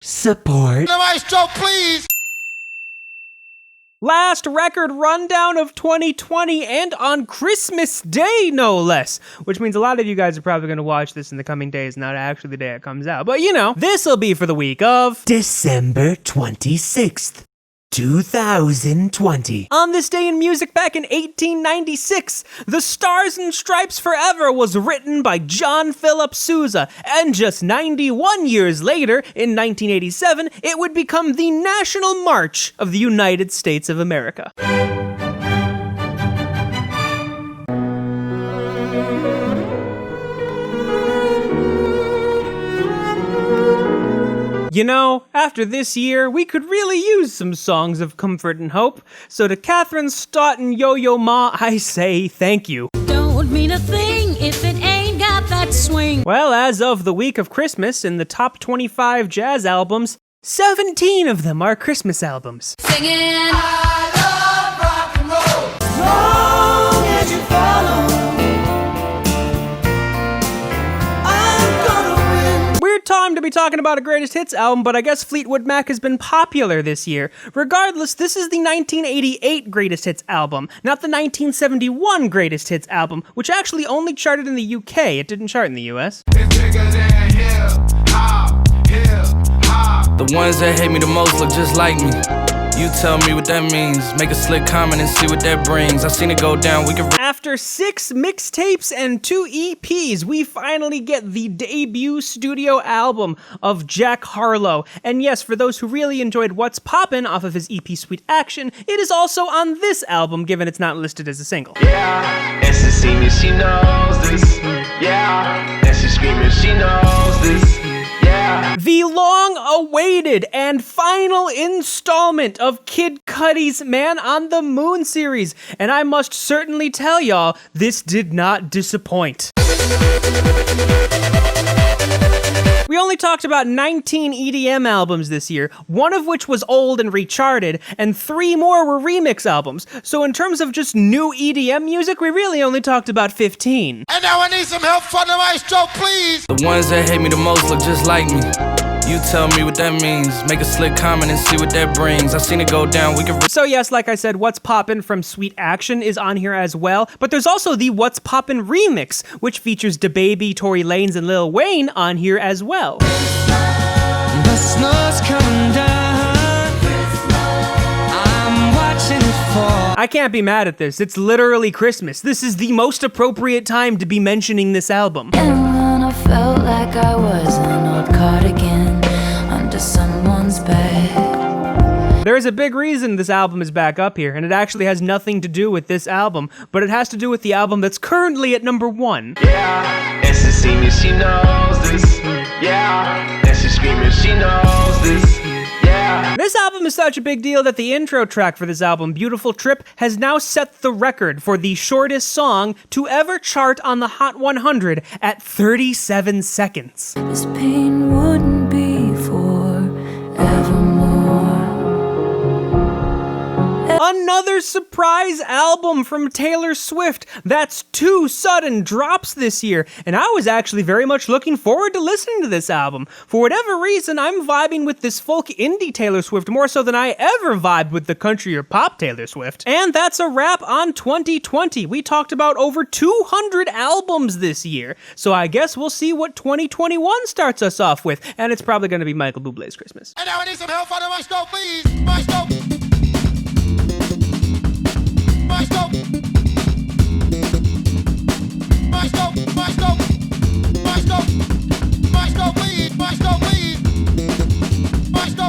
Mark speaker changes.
Speaker 1: support.
Speaker 2: The maestro, please!
Speaker 3: Last record rundown of 2020, and on Christmas Day, no less. Which means a lot of you guys are probably going to watch this in the coming days, not actually the day it comes out. But you know, this'll be for the week of
Speaker 1: December 26th. 2020.
Speaker 3: On this day in music back in 1896, The Stars and Stripes Forever was written by John Philip Sousa, and just 91 years later, in 1987, it would become the national march of the United States of America. You know, after this year, we could really use some songs of comfort and hope. So to Kathryn, Stott, and Yo-Yo Ma, I say thank you.
Speaker 4: Don't mean a thing if it ain't got that swing.
Speaker 3: Well, as of the week of Christmas, in the top 25 jazz albums, 17 of them are Christmas albums.
Speaker 4: Singing,
Speaker 2: I love rock and roll!
Speaker 1: As long as you follow, I'm gonna win.
Speaker 3: Weird time to be talking about a greatest hits album, but I guess Fleetwood Mac has been popular this year. Regardless, this is the 1988 greatest hits album, not the 1971 greatest hits album, which actually only charted in the UK. It didn't chart in the US.
Speaker 2: It's bigger than hip-hop, hip-hop.
Speaker 5: The ones that hate me the most look just like me. You tell me what that means. Make a slick comment and see what that brings. I seen it go down, we can...
Speaker 3: After 6 mixtapes and 2 EPs, we finally get the debut studio album of Jack Harlow. And yes, for those who really enjoyed What's Poppin' off of his EP Sweet Action, it is also on this album, given it's not listed as a single.
Speaker 6: Yeah, and she see me, she knows this. Yeah, and she screaming, she knows this. Yeah.
Speaker 3: The long-awaited and final installment of Kid Cudi's Man on the Moon series, and I must certainly tell y'all, this did not disappoint. We only talked about 19 EDM albums this year, one of which was old and recharted, and 3 more were remix albums. So in terms of just new EDM music, we really only talked about 15.
Speaker 2: And now I need some help from the maestro, please!
Speaker 5: The ones that hate me the most look just like me. You tell me what that means. Make a slick comment and see what that brings. I seen it go down, we can...
Speaker 3: So yes, like I said, What's Poppin' from Sweet Action is on here as well, but there's also the What's Poppin' remix, which features DaBaby, Tory Lanez, and Lil Wayne on here as well.
Speaker 1: The snow's coming down. I'm watching it fall.
Speaker 3: I can't be mad at this. It's literally Christmas. This is the most appropriate time to be mentioning this album.
Speaker 4: and when I felt like I was an old cardigan under someone's bed.
Speaker 3: There is a big reason this album is back up here, and it actually has nothing to do with this album, but it has to do with the album that's currently at number 1.
Speaker 6: Yeah, and she see me, she knows this. Yeah, and she screaming, she knows this. Yeah.
Speaker 3: This album is such a big deal that the intro track for this album, Beautiful Trip, has now set the record for the shortest song to ever chart on the Hot 100 at 37 seconds.
Speaker 4: This pain wouldn't be for evermore.
Speaker 3: Another surprise album from Taylor Swift. That's 2 sudden drops this year, and I was actually very much looking forward to listening to this album. For whatever reason, I'm vibing with this folk indie Taylor Swift more so than I ever vibed with the country or pop Taylor Swift. And that's a wrap on 2020. We talked about over 200 albums this year, so I guess we'll see what 2021 starts us off with, and it's probably going to be Michael Bublé's Christmas.
Speaker 2: And now I need some help from the maestro, please! Maestro!